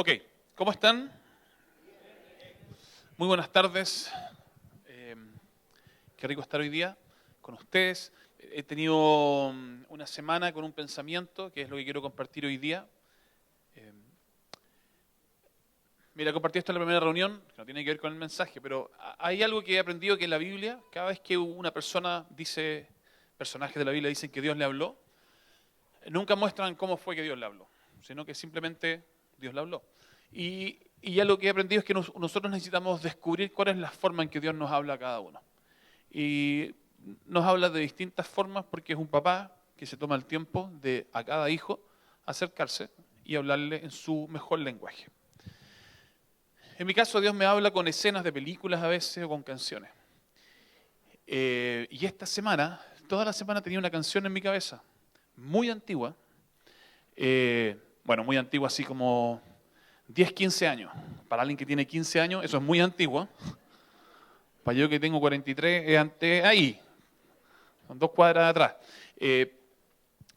Ok, ¿cómo están? Muy buenas tardes. Eh, Qué rico estar hoy día con ustedes. He tenido una semana con un pensamiento, que es lo que quiero compartir hoy día. Eh, Mira, compartí esto en la primera reunión, que no tiene que ver con el mensaje, pero hay algo que he aprendido que en la Biblia, cada vez que una persona dice, personajes de la Biblia dicen que Dios le habló, nunca muestran cómo fue que Dios le habló, sino que simplemente Dios le habló. Y ya lo que he aprendido es que nosotros necesitamos descubrir cuál es la forma en que Dios nos habla a cada uno. Y nos habla de distintas formas porque es un papá que se toma el tiempo de a cada hijo acercarse y hablarle en su mejor lenguaje. En mi caso, Dios me habla con escenas de películas a veces o con canciones. Y esta semana, toda la semana tenía una canción en mi cabeza, muy antigua. Bueno, muy antigua, así como 10, 15 años. Para alguien que tiene 15 años, eso es muy antiguo. Para yo que tengo 43, es ahí, son 2 cuadras atrás.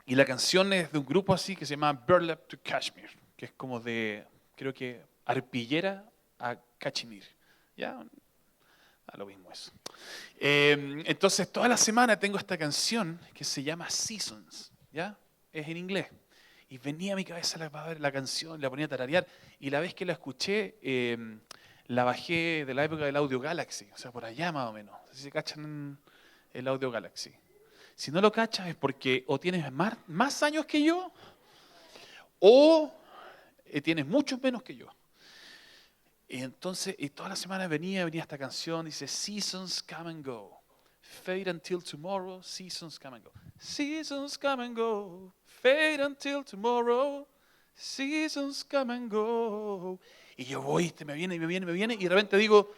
Y la canción es de un grupo así que se llama Burlap to Kashmir, que es como de, creo que, arpillera a cachemir. ¿Ya? A lo mismo eso. Entonces, toda la semana tengo esta canción que se llama Seasons. ¿Ya? Es en inglés. Y venía a mi cabeza la canción, la ponía a tararear. Y la vez que la escuché, la bajé de la época del Audio Galaxy. O sea, por allá más o menos. No sé si se cachan el Audio Galaxy. Si no lo cachas es porque o tienes más años que yo o tienes muchos menos que yo. Y entonces, y toda la semana venía esta canción, dice, Seasons come and go. Fade until tomorrow, seasons come and go. Seasons come and go. Fade until tomorrow, seasons come and go. Y yo voy, me viene, y de repente digo,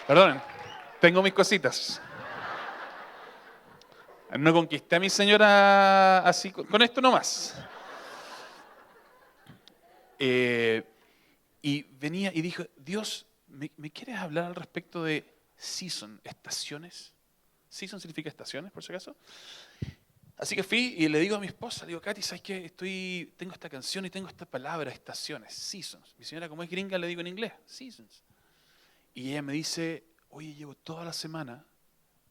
Perdonen, tengo mis cositas. No conquisté a mi señora así, con esto nomás. Y venía y dijo, Dios, ¿me quieres hablar al respecto de season, estaciones? Season significa estaciones, por si acaso. Así que fui y le digo a mi esposa, le digo, Katy, ¿sabes qué? Tengo esta canción y tengo esta palabra, estaciones, seasons. Mi señora, como es gringa, le digo en inglés, seasons. Y ella me dice, oye, llevo toda la semana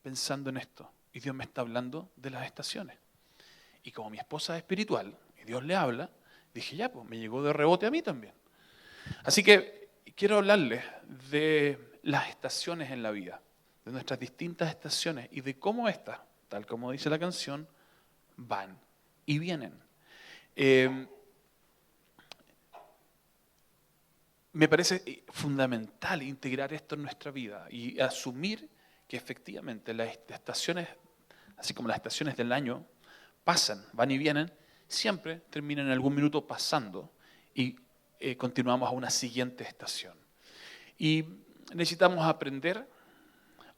pensando en esto. Y Dios me está hablando de las estaciones. Y como mi esposa es espiritual y Dios le habla, dije, ya, pues me llegó de rebote a mí también. Así que quiero hablarles de las estaciones en la vida, de nuestras distintas estaciones y de cómo estas, tal como dice la canción, van y vienen. Me parece fundamental integrar esto en nuestra vida y asumir que efectivamente las estaciones, así como las estaciones del año, pasan, van y vienen, siempre terminan en algún minuto pasando y continuamos a una siguiente estación. Y necesitamos aprender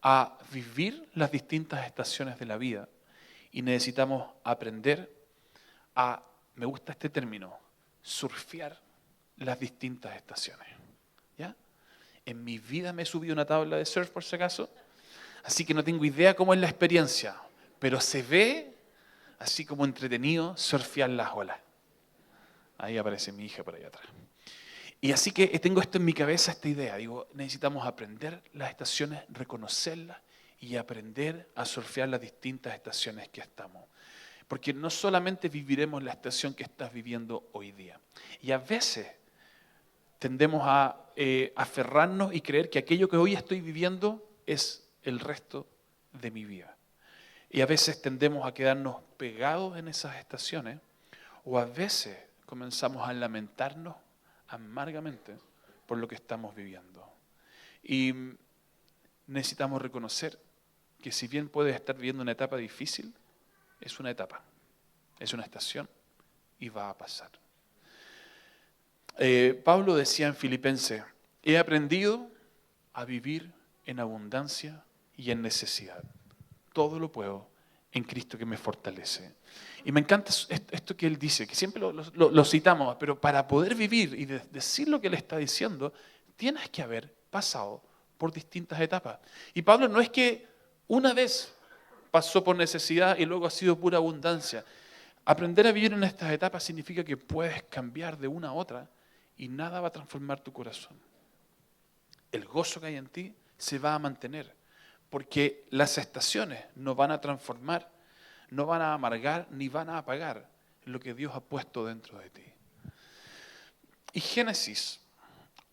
a vivir las distintas estaciones de la vida y necesitamos aprender a, me gusta este término, surfear las distintas estaciones. ¿Ya? En mi vida me he subido a una tabla de surf, por si acaso, así que no tengo idea cómo es la experiencia, pero se ve así como entretenido surfear las olas. Ahí aparece mi hija por ahí atrás. Y así que tengo esto en mi cabeza, esta idea. Digo, necesitamos aprender las estaciones, reconocerlas y aprender a surfear las distintas estaciones que estamos. Porque no solamente viviremos la estación que estás viviendo hoy día. Y a veces tendemos a aferrarnos y creer que aquello que hoy estoy viviendo es el resto de mi vida. Y a veces tendemos a quedarnos pegados en esas estaciones o a veces comenzamos a lamentarnos amargamente por lo que estamos viviendo. Y necesitamos reconocer que si bien puedes estar viviendo una etapa difícil, es una etapa, es una estación y va a pasar. Pablo decía en Filipenses, he aprendido a vivir en abundancia y en necesidad. Todo lo puedo en Cristo que me fortalece. Y me encanta esto que él dice, que siempre lo citamos, pero para poder vivir y decir lo que él está diciendo, tienes que haber pasado por distintas etapas. Y Pablo no es que una vez pasó por necesidad y luego ha sido pura abundancia. Aprender a vivir en estas etapas significa que puedes cambiar de una a otra y nada va a transformar tu corazón. El gozo que hay en ti se va a mantener, porque las estaciones no van a transformar, no van a amargar ni van a apagar lo que Dios ha puesto dentro de ti. Y Génesis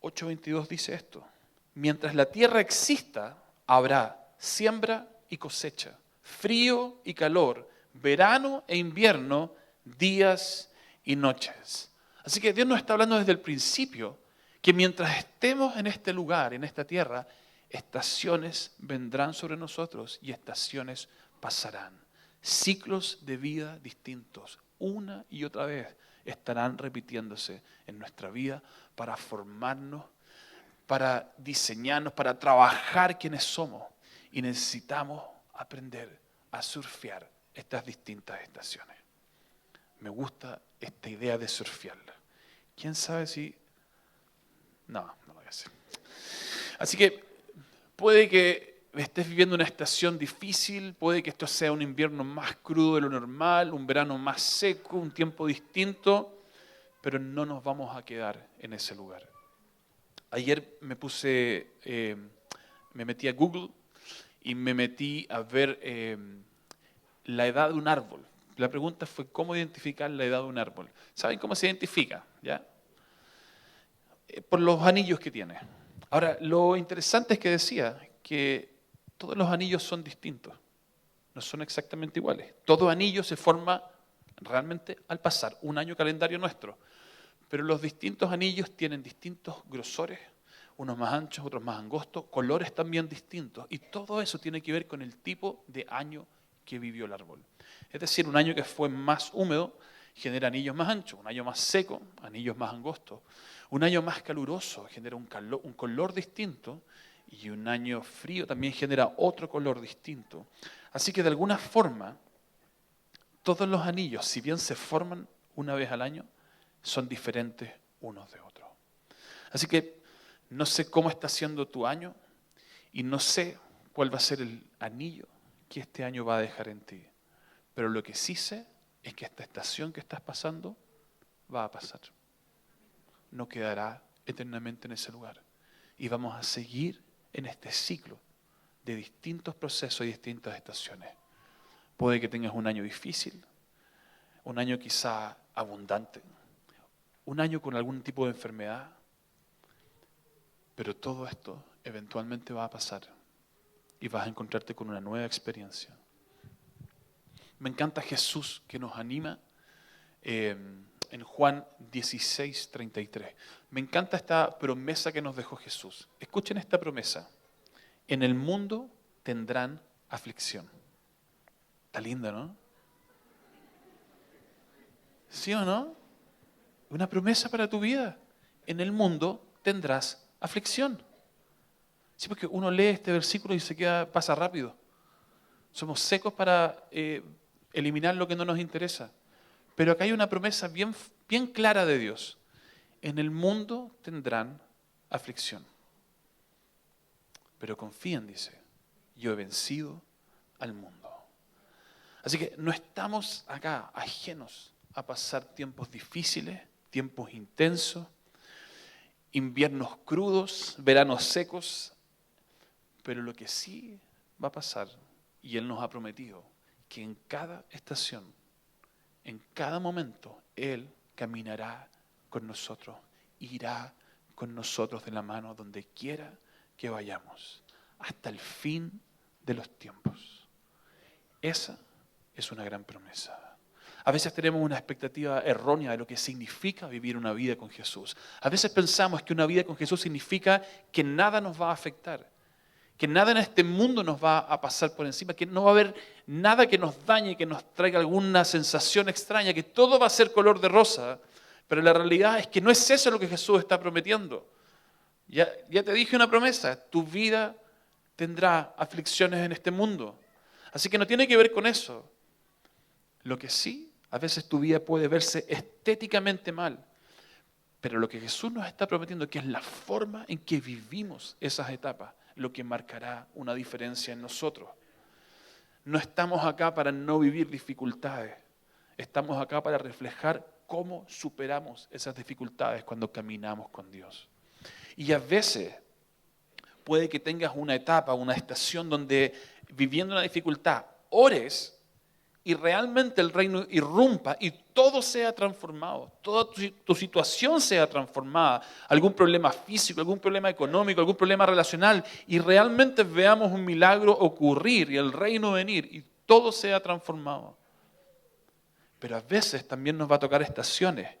8:22 dice esto: mientras la tierra exista, habrá siembra y cosecha, frío y calor, verano e invierno, días y noches. Así que Dios nos está hablando desde el principio que mientras estemos en este lugar, en esta tierra, estaciones vendrán sobre nosotros y estaciones pasarán. Ciclos de vida distintos, una y otra vez, estarán repitiéndose en nuestra vida para formarnos, para diseñarnos, para trabajar quienes somos. Y necesitamos aprender a surfear estas distintas estaciones. Me gusta esta idea de surfearla. ¿Quién sabe si...? No lo voy a hacer. Así que puede que estés viviendo una estación difícil, puede que esto sea un invierno más crudo de lo normal, un verano más seco, un tiempo distinto, pero no nos vamos a quedar en ese lugar. Ayer me metí a Google y me metí a ver la edad de un árbol. La pregunta fue cómo identificar la edad de un árbol. ¿Saben cómo se identifica? ¿Ya? Por los anillos que tiene. Ahora, lo interesante es que decía que todos los anillos son distintos, no son exactamente iguales. Todo anillo se forma realmente al pasar un año calendario nuestro, pero los distintos anillos tienen distintos grosores, unos más anchos, otros más angostos, colores también distintos, y todo eso tiene que ver con el tipo de año que vivió el árbol. Es decir, un año que fue más húmedo genera anillos más anchos, un año más seco, anillos más angostos, un año más caluroso genera un color distinto, y un año frío también genera otro color distinto. Así que de alguna forma, todos los anillos, si bien se forman una vez al año, son diferentes unos de otros. Así que no sé cómo está siendo tu año y no sé cuál va a ser el anillo que este año va a dejar en ti. Pero lo que sí sé es que esta estación que estás pasando va a pasar. No quedará eternamente en ese lugar. Y vamos a seguir en este ciclo de distintos procesos y distintas estaciones. Puede que tengas un año difícil, un año quizá abundante, un año con algún tipo de enfermedad, pero todo esto eventualmente va a pasar y vas a encontrarte con una nueva experiencia. Me encanta Jesús que nos anima en Juan 16:33. Me encanta esta promesa que nos dejó Jesús. Escuchen esta promesa. En el mundo tendrán aflicción. Está linda, ¿no? ¿Sí o no? Una promesa para tu vida. En el mundo tendrás aflicción. Sí, porque uno lee este versículo y pasa rápido. Somos secos para eliminar lo que no nos interesa. Pero acá hay una promesa bien, bien clara de Dios. En el mundo tendrán aflicción. Pero confíen, dice, yo he vencido al mundo. Así que no estamos acá ajenos a pasar tiempos difíciles, tiempos intensos, inviernos crudos, veranos secos, pero lo que sí va a pasar, y Él nos ha prometido, que en cada estación, en cada momento, Él caminará con nosotros, irá con nosotros de la mano donde quiera que vayamos, hasta el fin de los tiempos. Esa es una gran promesa. A veces tenemos una expectativa errónea de lo que significa vivir una vida con Jesús. A veces pensamos que una vida con Jesús significa que nada nos va a afectar, que nada en este mundo nos va a pasar por encima, que no va a haber nada que nos dañe, que nos traiga alguna sensación extraña, que todo va a ser color de rosa. Pero la realidad es que no es eso lo que Jesús está prometiendo. Ya te dije una promesa, tu vida tendrá aflicciones en este mundo. Así que no tiene que ver con eso. Lo que sí, a veces tu vida puede verse estéticamente mal, pero lo que Jesús nos está prometiendo, que es la forma en que vivimos esas etapas, lo que marcará una diferencia en nosotros. No estamos acá para no vivir dificultades. estamos acá para reflejar cómo superamos esas dificultades cuando caminamos con Dios. Y a veces puede que tengas una etapa, una estación donde viviendo una dificultad, ores y realmente el reino irrumpa y todo sea transformado, toda tu situación sea transformada, algún problema físico, algún problema económico, algún problema relacional, y realmente veamos un milagro ocurrir y el reino venir y todo sea transformado. Pero a veces también nos va a tocar estaciones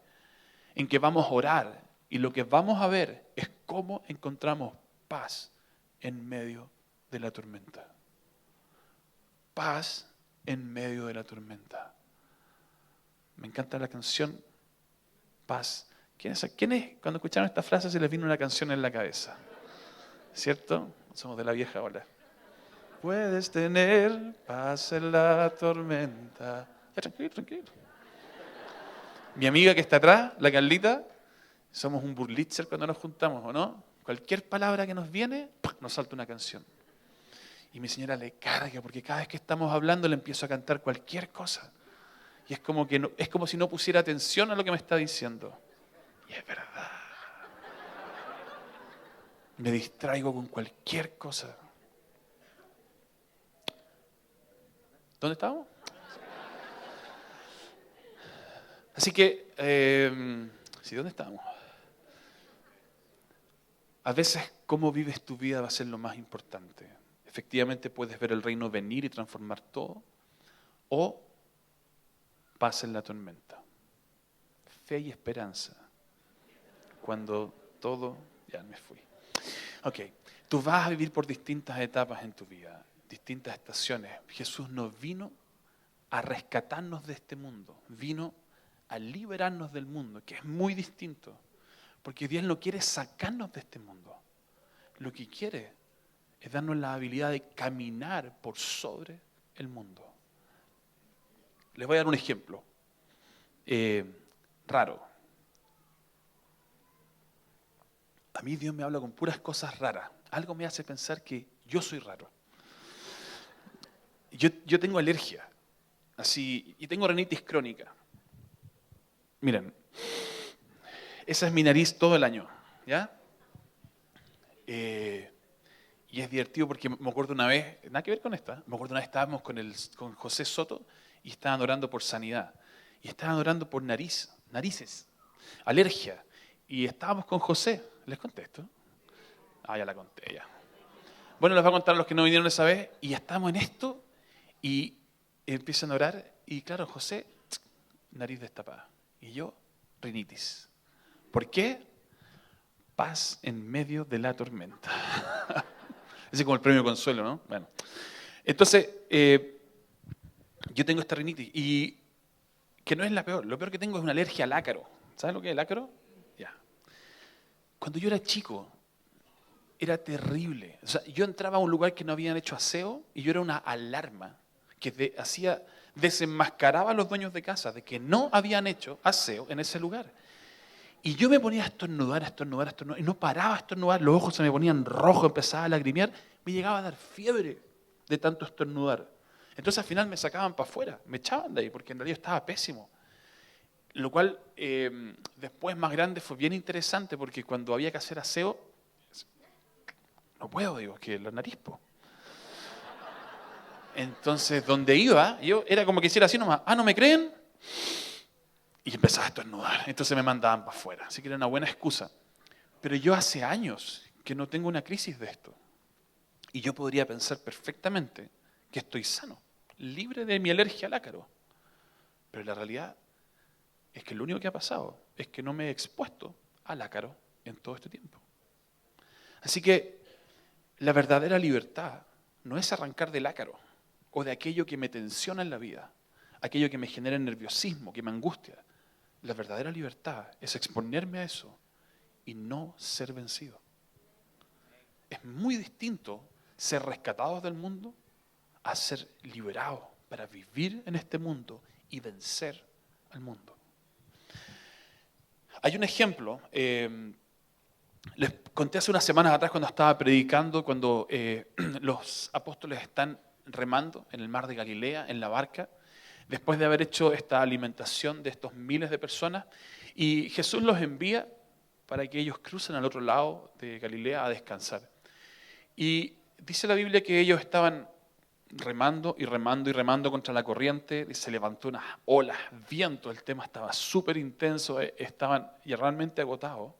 en que vamos a orar y lo que vamos a ver es cómo encontramos paz en medio de la tormenta. Paz en medio de la tormenta. Me encanta la canción Paz. ¿Quiénes cuando escucharon esta frase se les vino una canción en la cabeza? ¿Cierto? Somos de la vieja ola. Puedes tener paz en la tormenta. Ya, tranquilo, tranquilo. Mi amiga que está atrás, la Carlita, somos un burlitzer cuando nos juntamos, ¿o no? Cualquier palabra que nos viene, nos salta una canción. Y mi señora le carga, porque cada vez que estamos hablando le empiezo a cantar cualquier cosa. Y es como, es como si no pusiera atención a lo que me está diciendo. Y es verdad. Me distraigo con cualquier cosa. ¿Dónde estábamos? Así que, ¿sí, dónde estábamos? A veces cómo vives tu vida va a ser lo más importante. Efectivamente puedes ver el reino venir y transformar todo, o paz en la tormenta. Fe y esperanza. Cuando todo, ya me fui. Ok, tú vas a vivir por distintas etapas en tu vida, distintas estaciones. Jesús no vino a rescatarnos de este mundo, vino a liberarnos del mundo, que es muy distinto. Porque Dios no quiere sacarnos de este mundo. Lo que quiere es darnos la habilidad de caminar por sobre el mundo. Les voy a dar un ejemplo raro. A mí Dios me habla con puras cosas raras. Algo me hace pensar que yo soy raro. Yo tengo alergia, así, y tengo rinitis crónica. Miren, esa es mi nariz todo el año, ¿ya? Y es divertido porque me acuerdo una vez, nada que ver con esta, me acuerdo una vez estábamos con José Soto y estaban orando por sanidad. Y estaban orando por narices, alergia. Y estábamos con José. ¿Les contesto? Ah, ya la conté, ya. Bueno, les voy a contar a los que no vinieron esa vez. Y estamos en esto y empiezan a orar. Y claro, José, nariz destapada. Y yo, rinitis. ¿Por qué? Paz en medio de la tormenta. Ese es como el premio Consuelo, ¿no? Bueno. Entonces, yo tengo esta rinitis y que no es la peor. Lo peor que tengo es una alergia al ácaro. ¿Sabes lo que es el ácaro? Ya. Cuando yo era chico, era terrible. O sea, yo entraba a un lugar que no habían hecho aseo y yo era una alarma que desenmascaraba a los dueños de casa de que no habían hecho aseo en ese lugar. Y yo me ponía a estornudar, y no paraba a estornudar, los ojos se me ponían rojos, empezaba a lagrimear, me llegaba a dar fiebre de tanto estornudar. Entonces al final me sacaban para afuera, me echaban de ahí, porque en realidad estaba pésimo. Lo cual después más grande fue bien interesante, porque cuando había que hacer aseo, no puedo, digo, que la nariz, po. Entonces donde iba, yo era como que hiciera así nomás, ¿no me creen? Y empezaba a estornudar. Entonces me mandaban para afuera. Así que era una buena excusa. Pero yo hace años que no tengo una crisis de esto. Y yo podría pensar perfectamente que estoy sano, libre de mi alergia al ácaro. Pero la realidad es que lo único que ha pasado es que no me he expuesto al ácaro en todo este tiempo. Así que la verdadera libertad no es arrancar del ácaro o de aquello que me tensiona en la vida, aquello que me genera nerviosismo, que me angustia. La verdadera libertad es exponerme a eso y no ser vencido. Es muy distinto ser rescatados del mundo a ser liberados para vivir en este mundo y vencer al mundo. Hay un ejemplo, les conté hace unas semanas atrás cuando estaba predicando, cuando los apóstoles están remando en el mar de Galilea, en la barca. después de haber hecho esta alimentación de estos miles de personas, y Jesús los envía para que ellos crucen al otro lado de Galilea a descansar. Y dice la Biblia que ellos estaban remando y remando y remando contra la corriente, y se levantó unas olas, viento, el tema estaba súper intenso, estaban ya realmente agotados.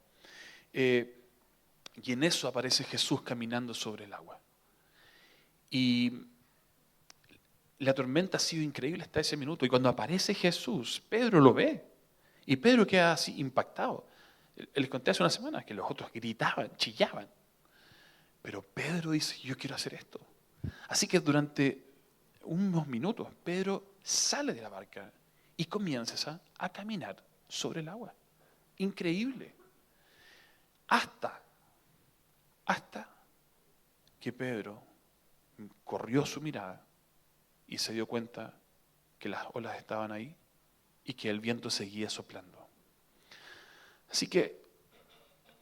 Y en eso aparece Jesús caminando sobre el agua. Y la tormenta ha sido increíble hasta ese minuto. Y cuando aparece Jesús, Pedro lo ve. Y Pedro queda así impactado. Les conté hace unas semanas que los otros gritaban, chillaban. Pero Pedro dice, yo quiero hacer esto. Así que durante unos minutos, Pedro sale de la barca y comienza a caminar sobre el agua. Increíble. Hasta que Pedro corrió su mirada y se dio cuenta que las olas estaban ahí y que el viento seguía soplando. Así que,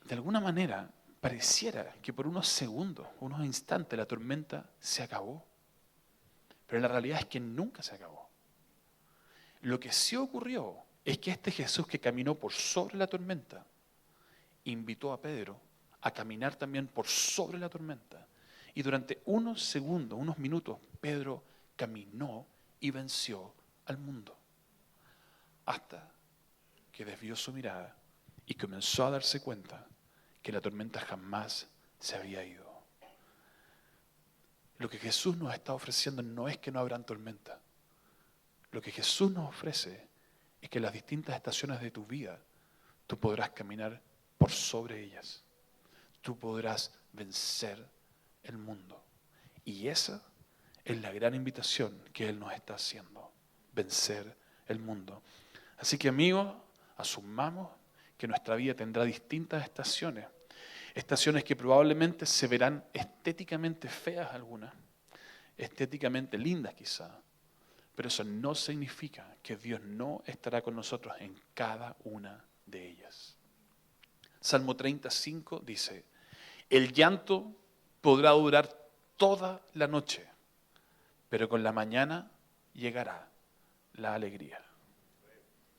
de alguna manera, pareciera que por unos segundos, unos instantes, la tormenta se acabó. Pero la realidad es que nunca se acabó. Lo que sí ocurrió es que este Jesús que caminó por sobre la tormenta, invitó a Pedro a caminar también por sobre la tormenta. Y durante unos segundos, unos minutos, Pedro caminó y venció al mundo. Hasta que desvió su mirada y comenzó a darse cuenta que la tormenta jamás se había ido. Lo que Jesús nos está ofreciendo no es que no habrán tormentas. Lo que Jesús nos ofrece es que en las distintas estaciones de tu vida tú podrás caminar por sobre ellas. Tú podrás vencer el mundo. Y esa es la gran invitación que Él nos está haciendo. Vencer el mundo. Así que amigos, asumamos que nuestra vida tendrá distintas estaciones. Estaciones que probablemente se verán estéticamente feas algunas, estéticamente lindas quizá, pero eso no significa que Dios no estará con nosotros en cada una de ellas. Salmo 35 dice, el llanto podrá durar toda la noche, pero con la mañana llegará la alegría.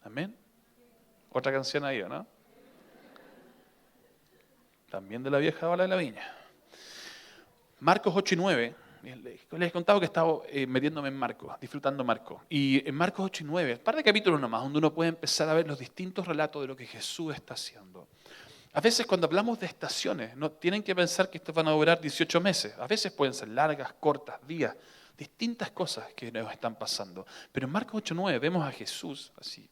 Amén. Otra canción ahí, ¿o no? También de la vieja ola de la viña. Marcos 8 y 9. Les he contado que he estado metiéndome en Marcos, disfrutando Marcos. Y en Marcos 8 y 9, un par de capítulos nomás, donde uno puede empezar a ver los distintos relatos de lo que Jesús está haciendo. A veces cuando hablamos de estaciones, no tienen que pensar que estas van a durar 18 meses. A veces pueden ser largas, cortas, días, distintas cosas que nos están pasando. Pero en Marcos 8 y 9 vemos a Jesús así,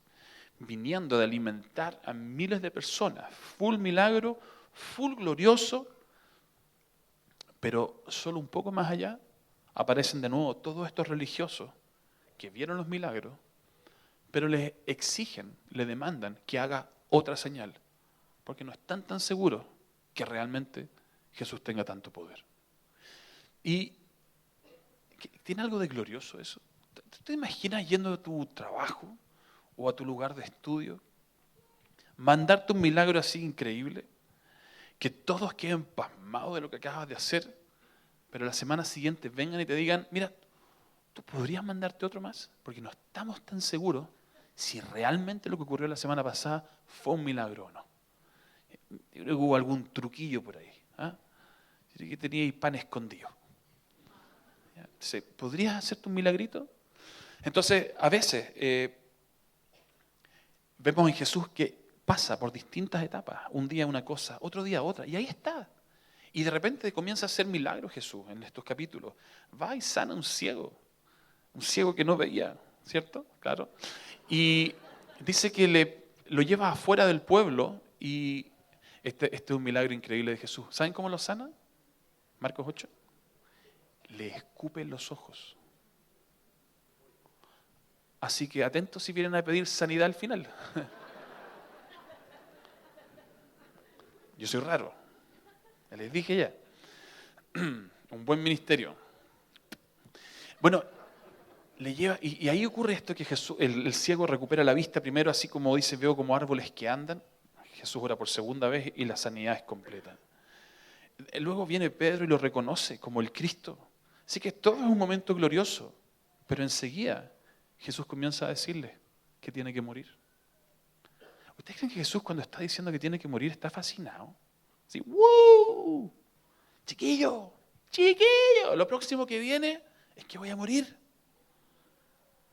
viniendo de alimentar a miles de personas. Full milagro, full glorioso, pero solo un poco más allá aparecen de nuevo todos estos religiosos que vieron los milagros, pero les exigen, le demandan que haga otra señal, porque no están tan seguros que realmente Jesús tenga tanto poder. Y tiene algo de glorioso eso. ¿Te imaginas yendo a tu trabajo o a tu lugar de estudio, mandarte un milagro así increíble, que todos queden pasmados de lo que acabas de hacer, pero la semana siguiente vengan y te digan, mira, ¿tú podrías mandarte otro más? Porque no estamos tan seguros si realmente lo que ocurrió la semana pasada fue un milagro o no. Yo creo que hubo algún truquillo por ahí. ¿Ah? Yo creo que teníais pan escondido. ¿Podrías hacerte un milagrito? Entonces, a veces vemos en Jesús que pasa por distintas etapas. Un día una cosa, otro día otra. Y ahí está. Y de repente comienza a hacer milagros Jesús en estos capítulos. Va y sana a un ciego que no veía, ¿cierto? Claro. Y dice que lo lleva afuera del pueblo y este es un milagro increíble de Jesús. ¿Saben cómo lo sana? Marcos 8. Le escupe los ojos. Así que atentos si vienen a pedir sanidad al final. Yo soy raro. Ya les dije ya. Un buen ministerio. Bueno, le lleva, y ahí ocurre esto que Jesús, el ciego recupera la vista primero, así como dice, veo como árboles que andan. Jesús ora por segunda vez y la sanidad es completa. Luego viene Pedro y lo reconoce como el Cristo. Así que todo es un momento glorioso, pero enseguida Jesús comienza a decirle que tiene que morir. ¿Ustedes creen que Jesús cuando está diciendo que tiene que morir está fascinado? Así, ¡wow! Chiquillo, chiquillo, lo próximo que viene es que voy a morir.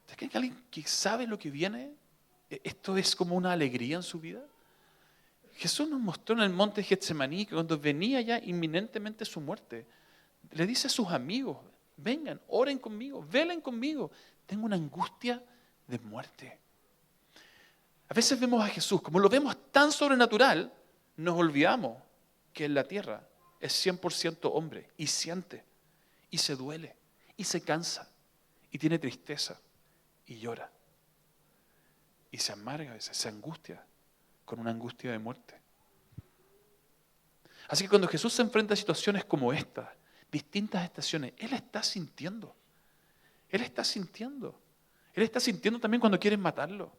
¿Ustedes creen que alguien que sabe lo que viene, esto es como una alegría en su vida? Jesús nos mostró en el monte de Getsemaní que cuando venía ya inminentemente su muerte, le dice a sus amigos, vengan, oren conmigo, velen conmigo, tengo una angustia de muerte. A veces vemos a Jesús, como lo vemos tan sobrenatural, nos olvidamos que en la tierra es 100% hombre y siente, y se duele, y se cansa, y tiene tristeza, y llora, y se amarga a veces, se angustia, con una angustia de muerte. Así que cuando Jesús se enfrenta a situaciones como estas, distintas estaciones, Él está sintiendo. Él está sintiendo. Él está sintiendo también cuando quieren matarlo.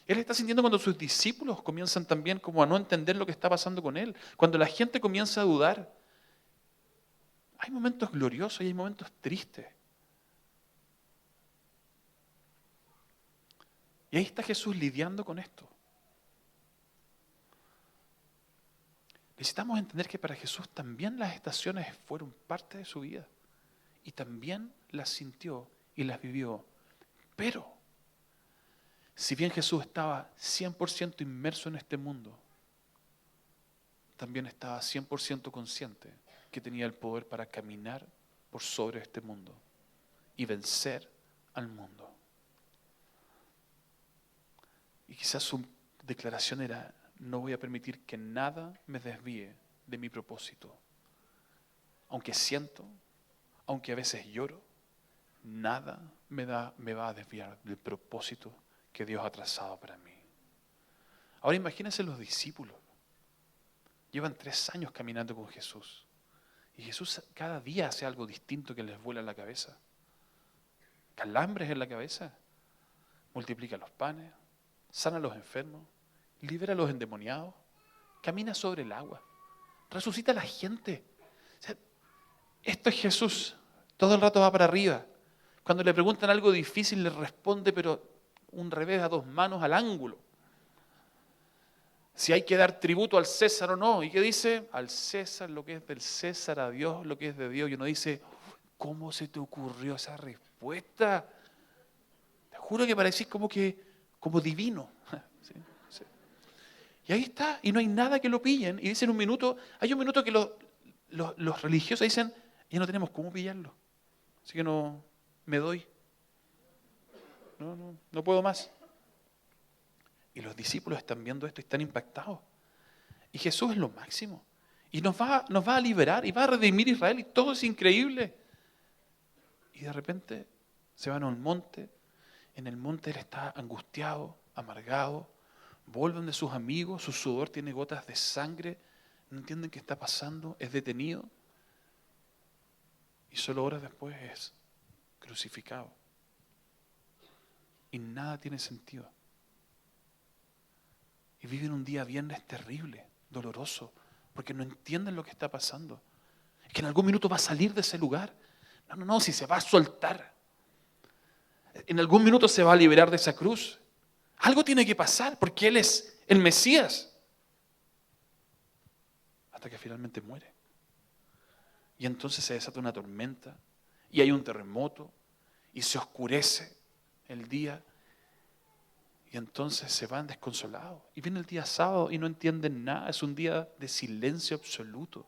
Él está sintiendo cuando sus discípulos comienzan también como a no entender lo que está pasando con Él. Cuando la gente comienza a dudar. Hay momentos gloriosos y hay momentos tristes. Y ahí está Jesús lidiando con esto. Necesitamos entender que para Jesús también las estaciones fueron parte de su vida. Y también las sintió y las vivió. Pero, si bien Jesús estaba 100% inmerso en este mundo, también estaba 100% consciente que tenía el poder para caminar por sobre este mundo y vencer al mundo. Y quizás su declaración era, no voy a permitir que nada me desvíe de mi propósito. Aunque siento, aunque a veces lloro, nada me va a desviar del propósito que Dios ha trazado para mí. Ahora imagínense los discípulos. Llevan 3 años caminando con Jesús. Y Jesús cada día hace algo distinto que les vuela en la cabeza. Calambres en la cabeza. Multiplica los panes, sana a los enfermos, libera a los endemoniados, camina sobre el agua, resucita a la gente. O sea, esto es Jesús. Todo el rato va para arriba. Cuando le preguntan algo difícil, le responde, pero un revés a 2 manos al ángulo. Si hay que dar tributo al César o no. ¿Y qué dice? Al César lo que es del César, a Dios lo que es de Dios. Y uno dice, ¿cómo se te ocurrió esa respuesta? Te juro que parecís como divino. ¿Sí? Sí. Y ahí está, y no hay nada que lo pillen. Y dicen hay un minuto que los religiosos dicen, ya no tenemos cómo pillarlo. Así que no me doy. No puedo más. Y los discípulos están viendo esto y están impactados. Y Jesús es lo máximo. Y nos va a liberar y va a redimir a Israel y todo es increíble. Y de repente se van a un monte. En el monte él está angustiado, amargado. Vuelven de sus amigos, su sudor tiene gotas de sangre. No entienden qué está pasando, es detenido. Y solo horas después es crucificado. Y nada tiene sentido. Y viven un día viernes terrible, doloroso, porque no entienden lo que está pasando. Es que en algún minuto va a salir de ese lugar. No, si se va a soltar. En algún minuto se va a liberar de esa cruz. Algo tiene que pasar, porque Él es el Mesías. Hasta que finalmente muere. Y entonces se desata una tormenta, y hay un terremoto, y se oscurece el día. Y entonces se van desconsolados. Y viene el día sábado y no entienden nada. Es un día de silencio absoluto.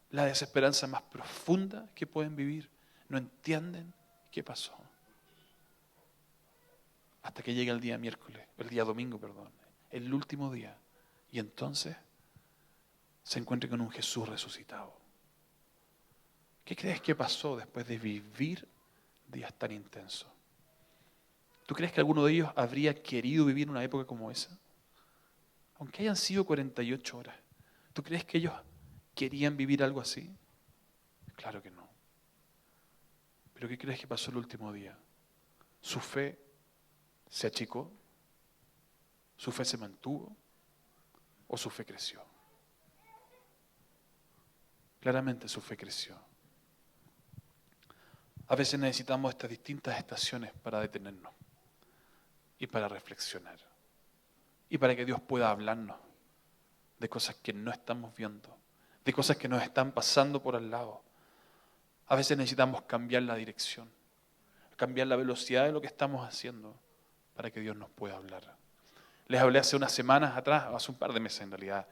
La desesperanza más profunda que pueden vivir. No entienden qué pasó. Hasta que llega el día domingo, el último día. Y entonces se encuentran con un Jesús resucitado. ¿Qué crees que pasó después de vivir días tan intensos? ¿Tú crees que alguno de ellos habría querido vivir una época como esa? Aunque hayan sido 48 horas. ¿Tú crees que ellos querían vivir algo así? Claro que no. ¿Pero qué crees que pasó el último día? Su fe se achicó, su fe se mantuvo o su fe creció. Claramente su fe creció. A veces necesitamos estas distintas estaciones para detenernos y para reflexionar y para que Dios pueda hablarnos de cosas que no estamos viendo, de cosas que nos están pasando por al lado. A veces necesitamos cambiar la dirección, cambiar la velocidad de lo que estamos haciendo para que Dios nos pueda hablar. Les hablé hace unas semanas atrás, hace un par de meses en realidad,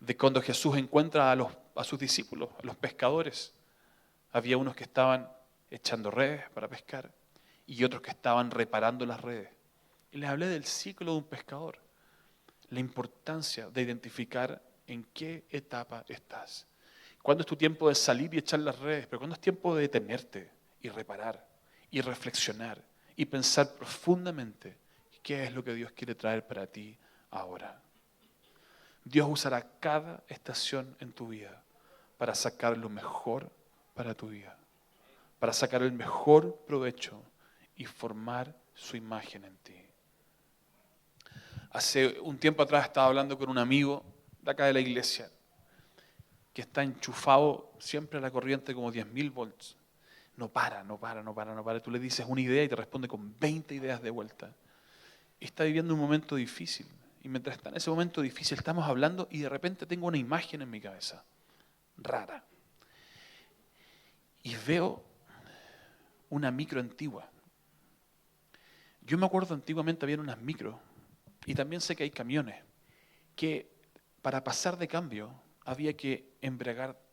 de cuando Jesús encuentra a sus discípulos, a los pescadores. Había unos que estaban echando redes para pescar y otros que estaban reparando las redes. Y les hablé del ciclo de un pescador, la importancia de identificar en qué etapa estás. ¿Cuándo es tu tiempo de salir y echar las redes? Pero ¿cuándo es tiempo de detenerte y reparar y reflexionar y pensar profundamente qué es lo que Dios quiere traer para ti ahora? Dios usará cada estación en tu vida para sacar lo mejor para tu vida, para sacar el mejor provecho y formar su imagen en ti. Hace un tiempo atrás estaba hablando con un amigo de acá de la iglesia que está enchufado siempre a la corriente como 10.000 volts. No para. Tú le dices una idea y te responde con 20 ideas de vuelta. Y está viviendo un momento difícil. Y mientras está en ese momento difícil estamos hablando y de repente tengo una imagen en mi cabeza, rara. Y veo una micro antigua. Yo me acuerdo antiguamente había unas micro y también sé que hay camiones que para pasar de cambio había que embriagarse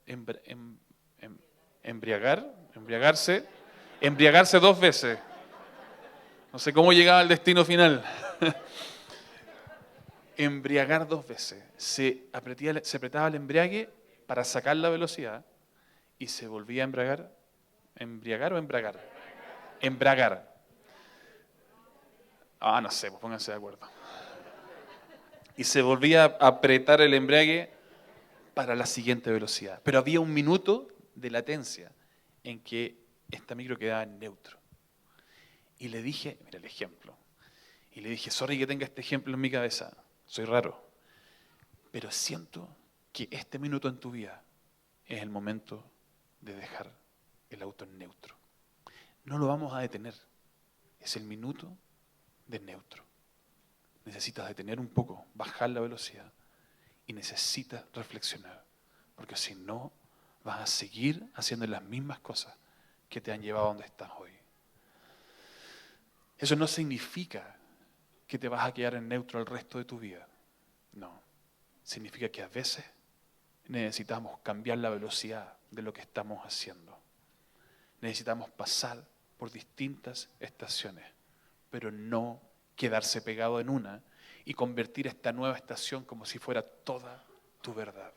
2 veces. No sé cómo llegaba al destino final. Embriagar 2 veces. Se apretaba el embriague para sacar la velocidad y se volvía a embriagar. ¿Embriagar o embragar? Embragar. No sé, pues pónganse de acuerdo. Y se volvía a apretar el embrague para la siguiente velocidad. Pero había un minuto de latencia en que esta micro quedaba en neutro. Y le dije, mira el ejemplo, y le dije, sorry que tenga este ejemplo en mi cabeza, soy raro, pero siento que este minuto en tu vida es el momento de dejar el auto en neutro. No lo vamos a detener, es el minuto de neutro. Necesitas detener un poco, bajar la velocidad y necesitas reflexionar, porque si no vas a seguir haciendo las mismas cosas que te han llevado a donde estás hoy. Eso no significa que te vas a quedar en neutro el resto de tu vida. No. Significa que a veces necesitamos cambiar la velocidad de lo que estamos haciendo. Necesitamos pasar por distintas estaciones, pero no quedarse pegado en una y convertir esta nueva estación como si fuera toda tu verdad.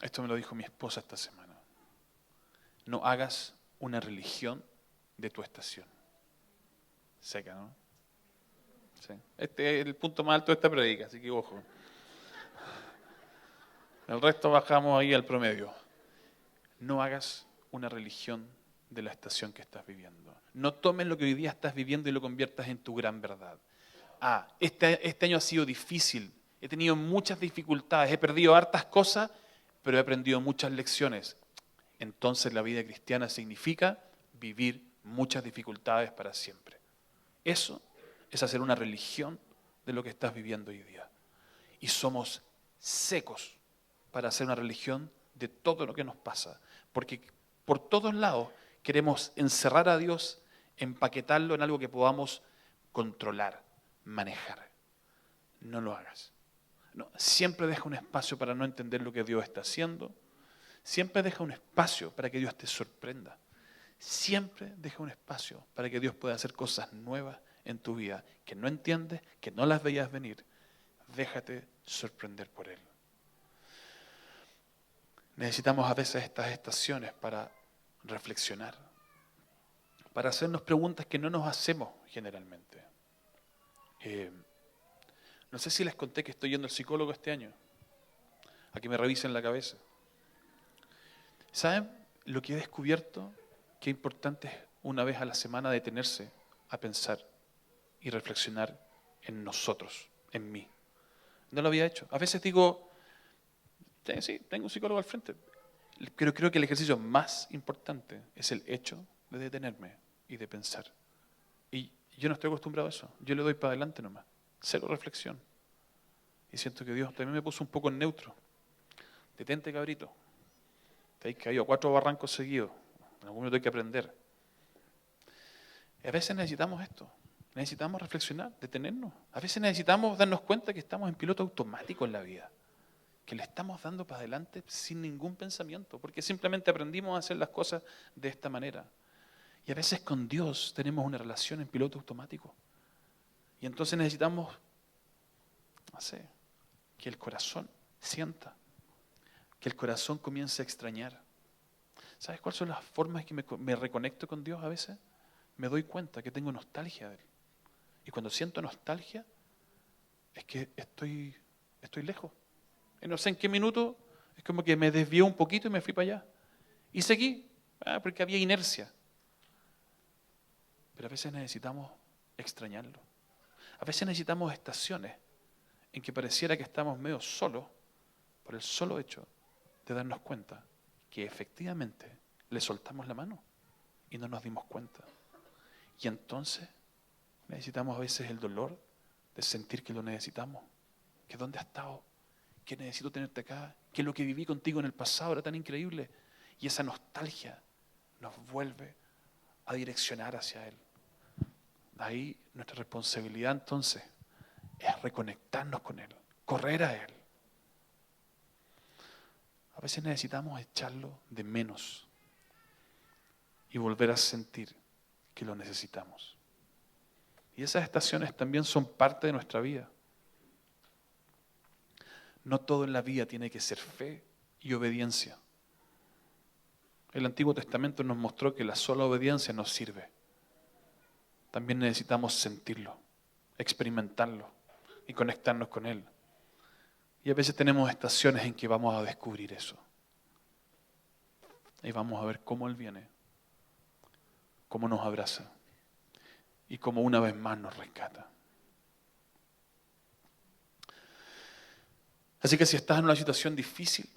Esto me lo dijo mi esposa esta semana. No hagas una religión de tu estación. Seca, ¿no? Sí. Este es el punto más alto de esta predica, así que ojo. El resto bajamos ahí al promedio. No hagas una religión de la estación que estás viviendo. No tomes lo que hoy día estás viviendo y lo conviertas en tu gran verdad. Este año ha sido difícil. He tenido muchas dificultades. He perdido hartas cosas, pero he aprendido muchas lecciones. Entonces la vida cristiana significa vivir muchas dificultades para siempre. Eso es hacer una religión de lo que estás viviendo hoy día. Y somos secos para hacer una religión de todo lo que nos pasa. Porque por todos lados queremos encerrar a Dios, empaquetarlo en algo que podamos controlar, manejar. No lo hagas. No, siempre deja un espacio para no entender lo que Dios está haciendo. Siempre deja un espacio para que Dios te sorprenda. Siempre deja un espacio para que Dios pueda hacer cosas nuevas en tu vida que no entiendes, que no las veías venir. Déjate sorprender por Él. Necesitamos a veces estas estaciones para reflexionar, para hacernos preguntas que no nos hacemos generalmente. No sé si les conté que estoy yendo al psicólogo este año, a que me revisen la cabeza. ¿Saben lo que he descubierto? Qué importante es una vez a la semana detenerse a pensar y reflexionar en nosotros, en mí. No lo había hecho. A veces digo, sí, tengo un psicólogo al frente. Pero creo que el ejercicio más importante es el hecho de detenerme y de pensar. Y yo no estoy acostumbrado a eso. Yo le doy para adelante nomás. Cero reflexión. Y siento que Dios también me puso un poco en neutro. Detente, cabrito. Te has caído 4 barrancos seguidos. En algún momento hay que aprender. Y a veces necesitamos esto. Necesitamos reflexionar, detenernos. A veces necesitamos darnos cuenta que estamos en piloto automático en la vida. Que le estamos dando para adelante sin ningún pensamiento. Porque simplemente aprendimos a hacer las cosas de esta manera. Y a veces con Dios tenemos una relación en piloto automático. Y entonces necesitamos, no sé, que el corazón sienta. Que el corazón comience a extrañar. ¿Sabes cuáles son las formas que me reconecto con Dios a veces? Me doy cuenta que tengo nostalgia de Él. Y cuando siento nostalgia, es que estoy lejos. Y no sé en qué minuto, es como que me desvié un poquito y me fui para allá. Y seguí, porque había inercia. Pero a veces necesitamos extrañarlo. A veces necesitamos estaciones en que pareciera que estamos medio solos por el solo hecho de darnos cuenta que efectivamente le soltamos la mano y no nos dimos cuenta. Y entonces necesitamos a veces el dolor de sentir que lo necesitamos. Que dónde has estado, que necesito tenerte acá, que lo que viví contigo en el pasado era tan increíble. Y esa nostalgia nos vuelve a direccionar hacia Él. Ahí nuestra responsabilidad entonces es reconectarnos con Él, correr a Él. A veces necesitamos echarlo de menos y volver a sentir que lo necesitamos. Y esas estaciones también son parte de nuestra vida. No todo en la vida tiene que ser fe y obediencia. El Antiguo Testamento nos mostró que la sola obediencia nos sirve. También necesitamos sentirlo, experimentarlo y conectarnos con Él. Y a veces tenemos estaciones en que vamos a descubrir eso. Y vamos a ver cómo Él viene, cómo nos abraza y cómo una vez más nos rescata. Así que si estás en una situación difícil,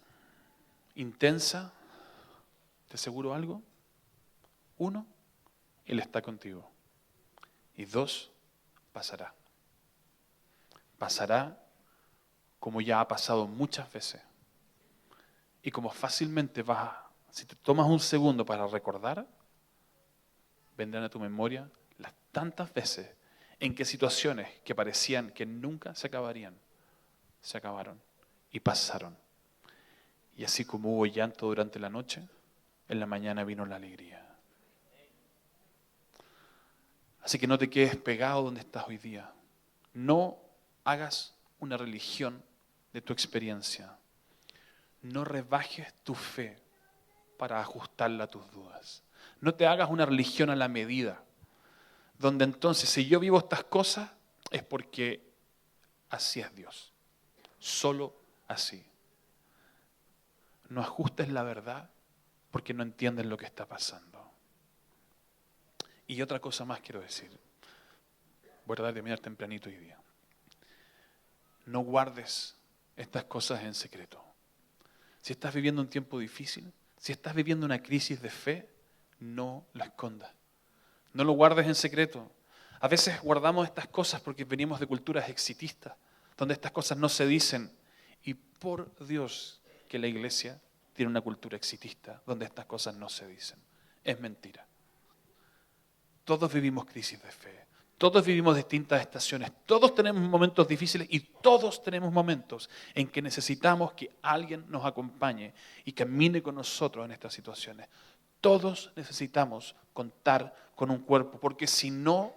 intensa, te aseguro algo. 1, Él está contigo. Y 2, pasará. Pasará como ya ha pasado muchas veces. Y como fácilmente si te tomas un segundo para recordar, vendrán a tu memoria las tantas veces en que situaciones que parecían que nunca se acabarían, se acabaron y pasaron. Y así como hubo llanto durante la noche, en la mañana vino la alegría. Así que no te quedes pegado donde estás hoy día. No hagas una religión de tu experiencia. No rebajes tu fe para ajustarla a tus dudas. No te hagas una religión a la medida, donde entonces si yo vivo estas cosas es porque así es Dios. Solo así. No ajustes la verdad porque no entiendes lo que está pasando. Y otra cosa más quiero decir. Voy a tratar de terminar tempranito hoy día. No guardes estas cosas en secreto. Si estás viviendo un tiempo difícil, si estás viviendo una crisis de fe, no lo escondas. No lo guardes en secreto. A veces guardamos estas cosas porque venimos de culturas exitistas, donde estas cosas no se dicen. Y por Dios que la iglesia tiene una cultura exitista, donde estas cosas no se dicen. Es mentira. Todos vivimos crisis de fe. Todos vivimos distintas estaciones. Todos tenemos momentos difíciles y todos tenemos momentos en que necesitamos que alguien nos acompañe y camine con nosotros en estas situaciones. Todos necesitamos contar con un cuerpo, porque si no,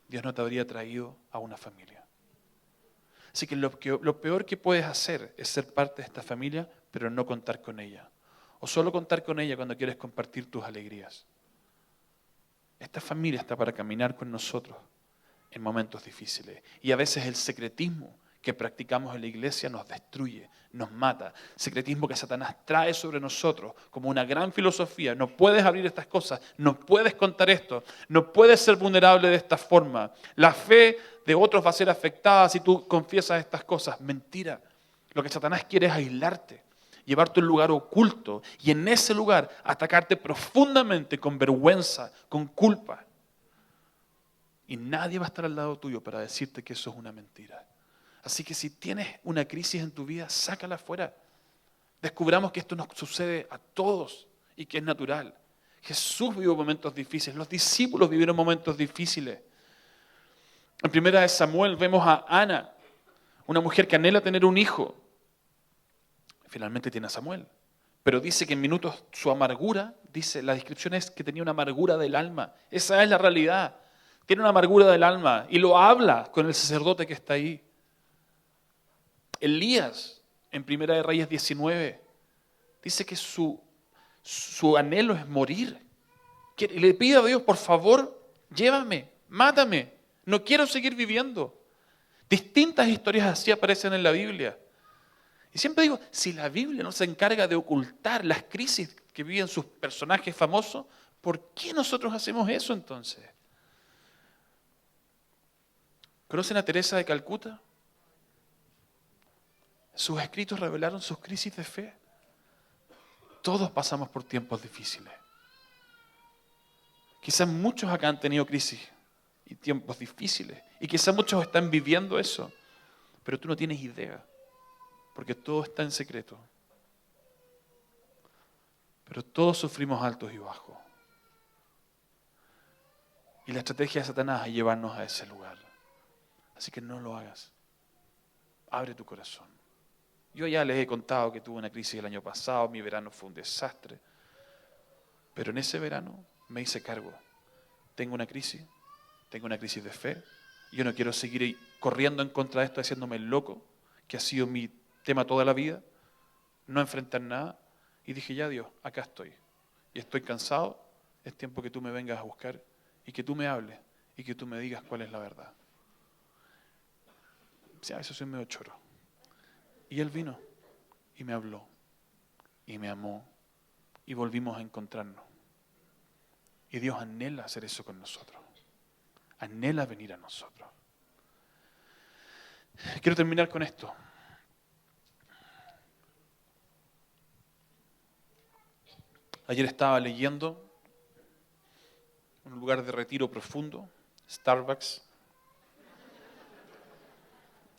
Dios no te habría traído a una familia. Así que lo peor que puedes hacer es ser parte de esta familia, pero no contar con ella. O solo contar con ella cuando quieres compartir tus alegrías. Esta familia está para caminar con nosotros en momentos difíciles. Y a veces el secretismo que practicamos en la iglesia nos destruye, nos mata. Secretismo que Satanás trae sobre nosotros como una gran filosofía. No puedes abrir estas cosas, no puedes contar esto, no puedes ser vulnerable de esta forma. La fe de otros va a ser afectada si tú confiesas estas cosas. Mentira. Lo que Satanás quiere es aislarte. llevarte a un lugar oculto y en ese lugar atacarte profundamente con vergüenza, con culpa. Y nadie va a estar al lado tuyo para decirte que eso es una mentira. Así que si tienes una crisis en tu vida, sácala afuera. Descubramos que esto nos sucede a todos y que es natural. Jesús vivió momentos difíciles, los discípulos vivieron momentos difíciles. En primera de Samuel vemos a Ana, una mujer que anhela tener un hijo. Finalmente tiene a Samuel. Pero dice que en minutos su amargura, dice, la descripción es que tenía una amargura del alma. Esa es la realidad. Tiene una amargura del alma y lo habla con el sacerdote que está ahí. Elías, en Primera de Reyes 19, dice que su anhelo es morir. Que le pide a Dios, por favor, llévame, mátame. No quiero seguir viviendo. Distintas historias así aparecen en la Biblia. Y siempre digo, si la Biblia no se encarga de ocultar las crisis que viven sus personajes famosos, ¿por qué nosotros hacemos eso entonces? ¿Conocen a Teresa de Calcuta? Sus escritos revelaron sus crisis de fe. Todos pasamos por tiempos difíciles. Quizás muchos acá han tenido crisis y tiempos difíciles. Y quizás muchos están viviendo eso. Pero tú no tienes idea. Porque todo está en secreto. Pero todos sufrimos altos y bajos. Y la estrategia de Satanás es llevarnos a ese lugar. Así que no lo hagas. Abre tu corazón. Yo ya les he contado que tuve una crisis el año pasado, mi verano fue un desastre. Pero en ese verano me hice cargo. Tengo una crisis de fe. Yo no quiero seguir corriendo en contra de esto, haciéndome el loco, que ha sido mi tema toda la vida. No enfrentar nada. Y dije, ya Dios, acá estoy. Y estoy cansado, es tiempo que tú me vengas a buscar y que tú me hables y que tú me digas cuál es la verdad. Sí, a veces soy medio choro. Y Él vino y me habló y me amó y volvimos a encontrarnos. Y Dios anhela hacer eso con nosotros. Anhela venir a nosotros. Quiero terminar con esto. Ayer estaba leyendo en un lugar de retiro profundo, Starbucks.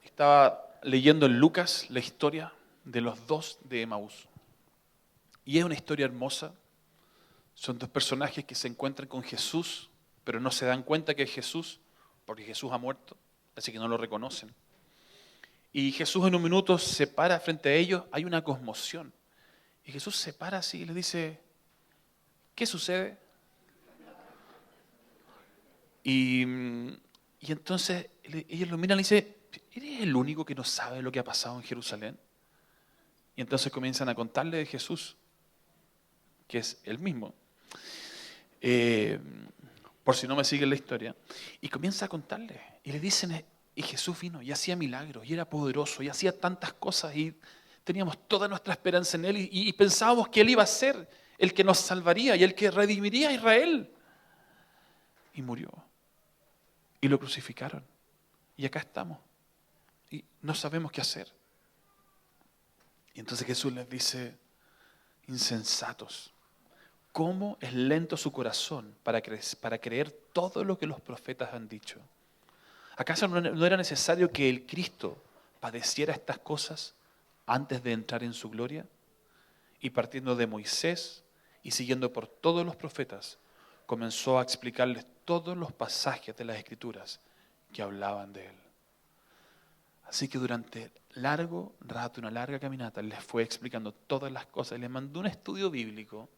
Estaba leyendo en Lucas la historia de los dos de Emaús. Y es una historia hermosa. Son dos personajes que se encuentran con Jesús, pero no se dan cuenta que es Jesús, porque Jesús ha muerto, así que no lo reconocen. Y Jesús en un minuto se para frente a ellos, hay una conmoción. Y Jesús se para así y les dice, ¿qué sucede? Y entonces ellos lo miran y le dicen, ¿eres el único que no sabe lo que ha pasado en Jerusalén? Y entonces comienzan a contarle de Jesús, que es el mismo. Por si no me siguen la historia. Y comienza a contarle. Y le dicen, y Jesús vino y hacía milagros, y era poderoso, y hacía tantas cosas, y teníamos toda nuestra esperanza en Él, y pensábamos que Él iba a ser el que nos salvaría, y el que redimiría a Israel. Y murió. Y lo crucificaron. Y acá estamos. Y no sabemos qué hacer. Y entonces Jesús les dice, insensatos, ¿cómo es lento su corazón para creer todo lo que los profetas han dicho? ¿Acaso no era necesario que el Cristo padeciera estas cosas antes de entrar en su gloria? Y partiendo de Moisés y siguiendo por todos los profetas, comenzó a explicarles todos los pasajes de las Escrituras que hablaban de Él. Así que durante largo rato, una larga caminata, les fue explicando todas las cosas. Les mandó un estudio bíblico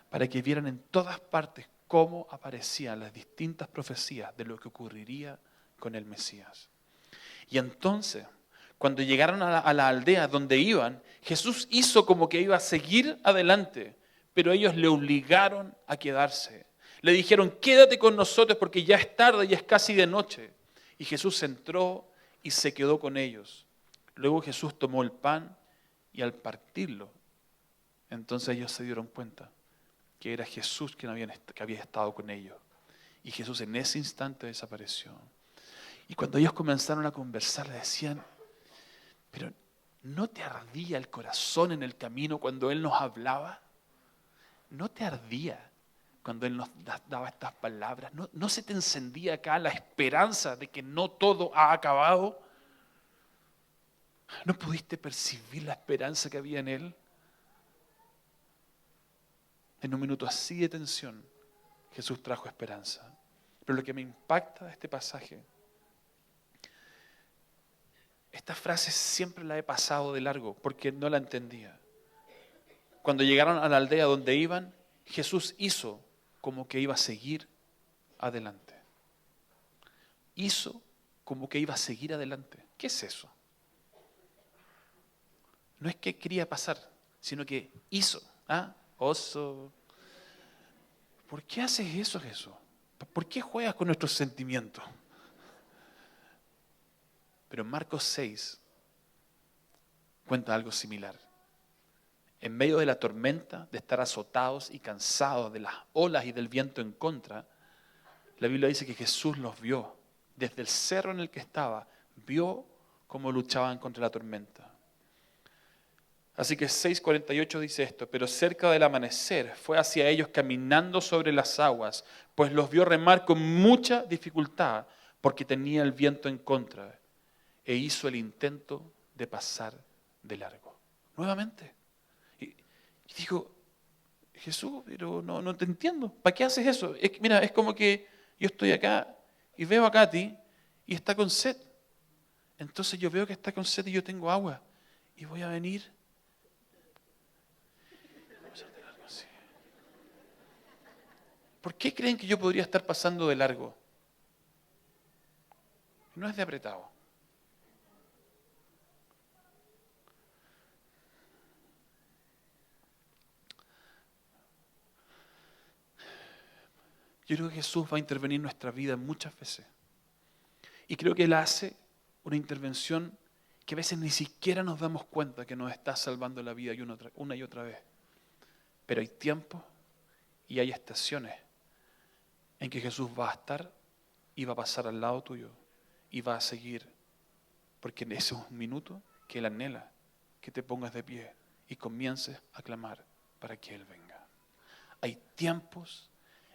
para que vieran en todas partes cómo aparecían las distintas profecías de lo que ocurriría con el Mesías. Y entonces, cuando llegaron a la aldea donde iban, Jesús hizo como que iba a seguir adelante, pero ellos le obligaron a quedarse. Le dijeron, quédate con nosotros porque ya es tarde y es casi de noche. Y Jesús entró y se quedó con ellos. Luego Jesús tomó el pan y al partirlo, entonces ellos se dieron cuenta que era Jesús que había estado con ellos. Y Jesús en ese instante desapareció. Y cuando ellos comenzaron a conversar, le decían, pero ¿No te ardía el corazón en el camino cuando Él nos hablaba? ¿No te ardía cuando Él nos daba estas palabras? ¿No se te encendía acá la esperanza de que no todo ha acabado? ¿No pudiste percibir la esperanza que había en Él? En un minuto así de tensión, Jesús trajo esperanza. Pero lo que me impacta de este pasaje, esta frase siempre la he pasado de largo porque no la entendía. Cuando llegaron a la aldea donde iban, Jesús hizo como que iba a seguir adelante. Hizo como que iba a seguir adelante. ¿Qué es eso? No es que quería pasar, sino que hizo. ¿Ah? Oso. ¿Por qué haces eso, Jesús? ¿Por qué juegas con nuestros sentimientos? Pero en Marcos 6 cuenta algo similar. En medio de la tormenta, de estar azotados y cansados de las olas y del viento en contra, la Biblia dice que Jesús los vio. Desde el cerro en el que estaba, vio cómo luchaban contra la tormenta. Así que 6:48 dice esto: pero cerca del amanecer fue hacia ellos caminando sobre las aguas, pues los vio remar con mucha dificultad porque tenía el viento en contra, e hizo el intento de pasar de largo. Nuevamente. Y digo, Jesús, pero no te entiendo. ¿Para qué haces eso? Mira, es como que yo estoy acá y veo a Katy y está con sed. Entonces yo veo que está con sed y yo tengo agua. Y voy a venir. ¿Por qué creen que yo podría estar pasando de largo? No es de apretado. Yo creo que Jesús va a intervenir en nuestra vida muchas veces. Y creo que Él hace una intervención que a veces ni siquiera nos damos cuenta que nos está salvando la vida una y otra vez. Pero hay tiempos y hay estaciones en que Jesús va a estar y va a pasar al lado tuyo y va a seguir. Porque en ese es un minuto que Él anhela que te pongas de pie y comiences a clamar para que Él venga. Hay tiempos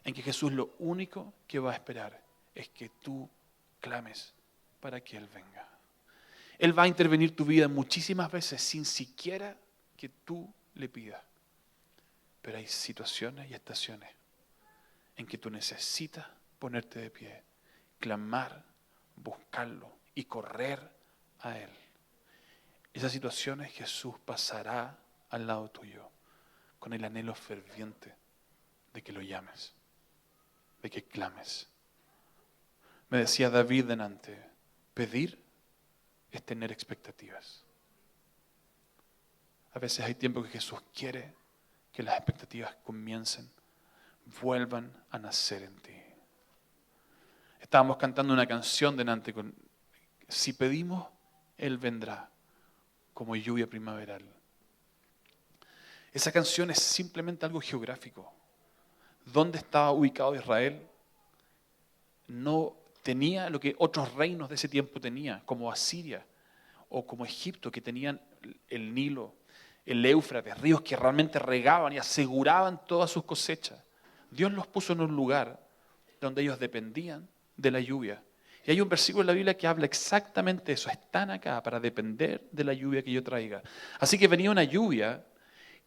en que Jesús lo único que va a esperar es que tú clames para que Él venga. Él va a intervenir tu vida muchísimas veces sin siquiera que tú le pidas. Pero hay situaciones y estaciones en que tú necesitas ponerte de pie, clamar, buscarlo y correr a Él. Esas situaciones Jesús pasará al lado tuyo con el anhelo ferviente de que lo llames, de que clames. Me decía David delante, pedir es tener expectativas. A veces hay tiempo que Jesús quiere que las expectativas comiencen, vuelvan a nacer en ti. Estábamos cantando una canción delante con, si pedimos, Él vendrá como lluvia primaveral. Esa canción es simplemente algo geográfico. ¿Dónde estaba ubicado Israel? No tenía lo que otros reinos de ese tiempo tenían, como Asiria o como Egipto, que tenían el Nilo, el Éufrates, ríos que realmente regaban y aseguraban todas sus cosechas. Dios los puso en un lugar donde ellos dependían de la lluvia. Y hay un versículo en la Biblia que habla exactamente eso. Están acá para depender de la lluvia que yo traiga. Así que venía una lluvia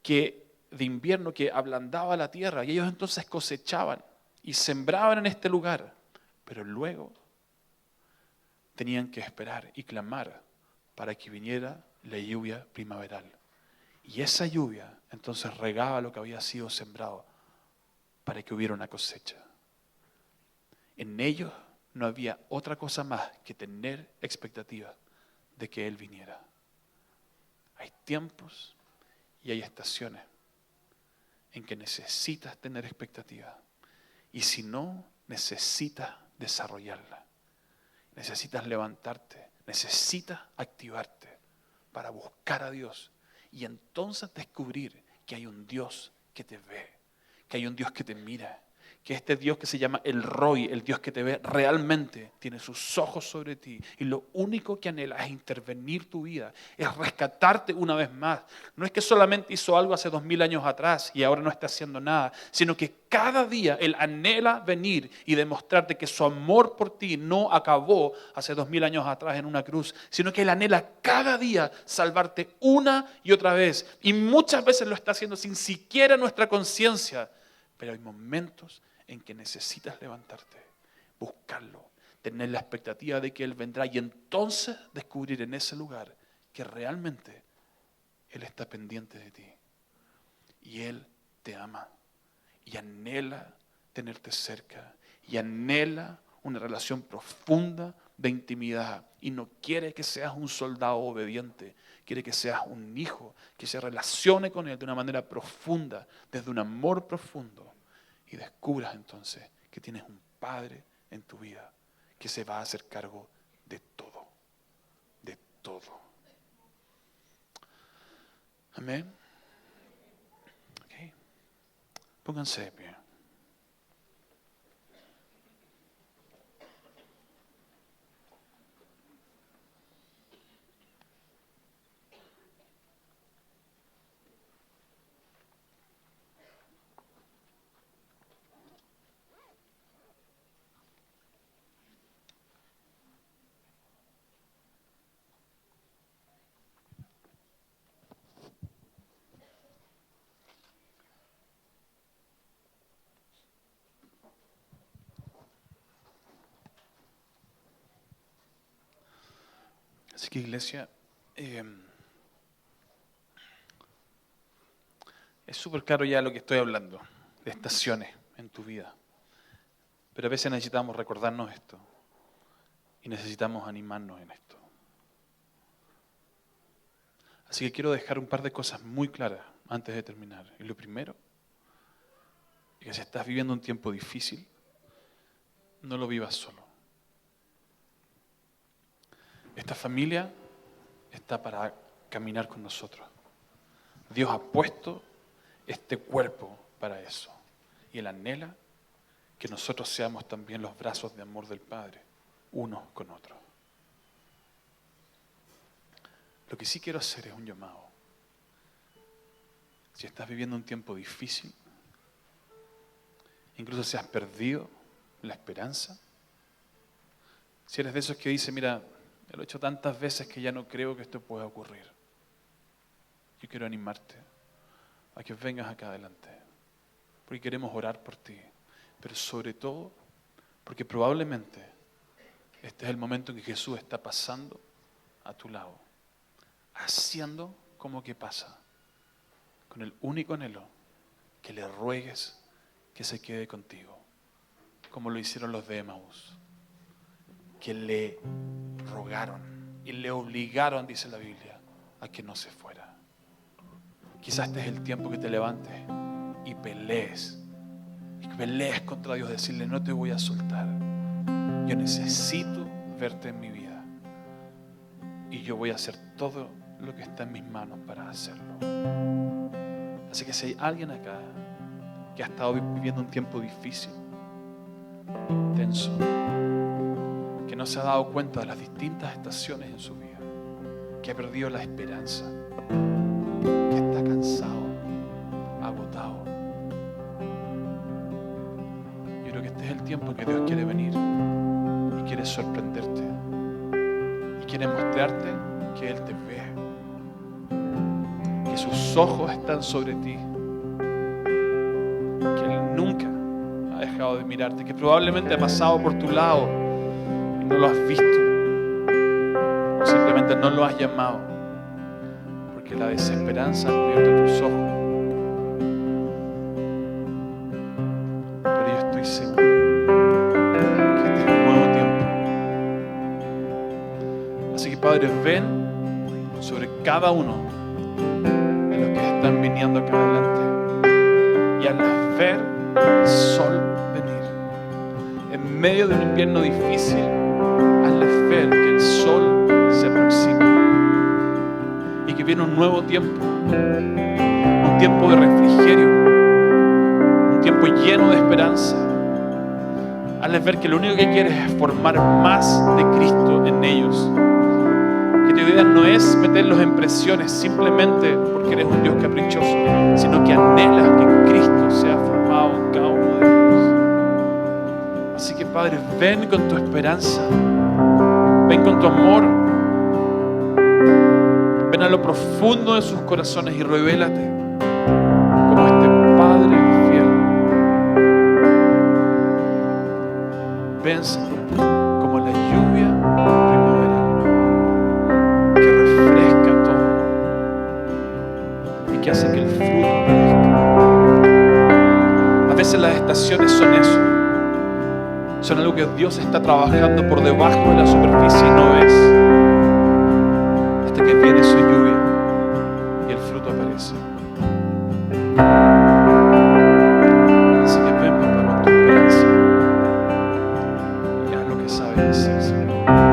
de invierno que ablandaba la tierra y ellos entonces cosechaban y sembraban en este lugar. Pero luego tenían que esperar y clamar para que viniera la lluvia primaveral. Y esa lluvia entonces regaba lo que había sido sembrado para que hubiera una cosecha. En ellos no había otra cosa más que tener expectativa de que Él viniera. Hay tiempos y hay estaciones en que necesitas tener expectativa. Y si no, necesitas desarrollarla. Necesitas levantarte, necesitas activarte para buscar a Dios y entonces descubrir que hay un Dios que te ve, que hay un Dios que te mira, que este Dios que se llama El Roy, el Dios que te ve realmente, tiene sus ojos sobre ti y lo único que anhela es intervenir tu vida, es rescatarte una vez más. No es que solamente hizo algo hace 2000 años atrás y ahora no está haciendo nada, sino que cada día Él anhela venir y demostrarte que su amor por ti no acabó hace 2000 años atrás en una cruz, sino que Él anhela cada día salvarte una y otra vez. Y muchas veces lo está haciendo sin siquiera nuestra conciencia, pero hay momentos en que necesitas levantarte, buscarlo, tener la expectativa de que Él vendrá y entonces descubrir en ese lugar que realmente Él está pendiente de ti. Y Él te ama y anhela tenerte cerca y anhela una relación profunda de intimidad y no quiere que seas un soldado obediente, quiere que seas un hijo que se relacione con Él de una manera profunda, desde un amor profundo. Y descubras entonces que tienes un Padre en tu vida que se va a hacer cargo de todo. De todo. Amén. Okay. Pónganse de pie. Así que iglesia, es súper claro ya lo que estoy hablando, de estaciones en tu vida. Pero a veces necesitamos recordarnos esto y necesitamos animarnos en esto. Así que quiero dejar un par de cosas muy claras antes de terminar. Y lo primero, es que si estás viviendo un tiempo difícil, no lo vivas solo. Esta familia está para caminar con nosotros. Dios ha puesto este cuerpo para eso. Y Él anhela que nosotros seamos también los brazos de amor del Padre, unos con otros. Lo que sí quiero hacer es un llamado. Si estás viviendo un tiempo difícil, incluso si has perdido la esperanza, si eres de esos que dice, mira, lo he hecho tantas veces que ya no creo que esto pueda ocurrir. Yo quiero animarte a que vengas acá adelante, porque queremos orar por ti, pero sobre todo porque probablemente este es el momento en que Jesús está pasando a tu lado, haciendo como que pasa, con el único anhelo que le ruegues que se quede contigo, como lo hicieron los de Emaús, que le rogaron y le obligaron, dice la Biblia, a que no se fuera. Quizás este es el tiempo que te levantes y pelees contra Dios, decirle, no te voy a soltar, yo necesito verte en mi vida y yo voy a hacer todo lo que está en mis manos para hacerlo. Así que si hay alguien acá que ha estado viviendo un tiempo difícil, tenso, que no se ha dado cuenta de las distintas estaciones en su vida, que ha perdido la esperanza, que está cansado, agotado, yo creo que este es el tiempo en que Dios quiere venir y quiere sorprenderte y quiere mostrarte que Él te ve, que sus ojos están sobre ti, que Él nunca ha dejado de mirarte, que probablemente ha pasado por tu lado y no lo has visto, o simplemente no lo has llamado, porque la desesperanza ha cubierto tus ojos. Pero yo estoy seguro que este es un nuevo tiempo. Así que Padre, ven sobre cada uno de los que están viniendo acá adelante y hazles ver el sol venir. En medio de un invierno difícil, hazles ver que el sol se aproxima y que viene un nuevo tiempo, un tiempo de refrigerio, un tiempo lleno de esperanza, Hazles ver que lo único que quieres es formar más de Cristo en ellos. Que tu idea no es meterlos en presiones simplemente porque eres un Dios caprichoso, sino que anhelas que Cristo sea formado en cada uno de ellos. Así que, Padre, ven con tu esperanza, ven con tu amor, ven a lo profundo de sus corazones y revélate como este Padre fiel. Ven, Señor, como la lluvia primaveral que refresca todo y que hace que el fruto aparezca. A veces las estaciones son eso, son algo que Dios está trabajando por debajo de la superficie y no ves, hasta que viene su lluvia y el fruto aparece. Así que ven, papá, con tu esperanza y haz lo que sabes hacer, Señor.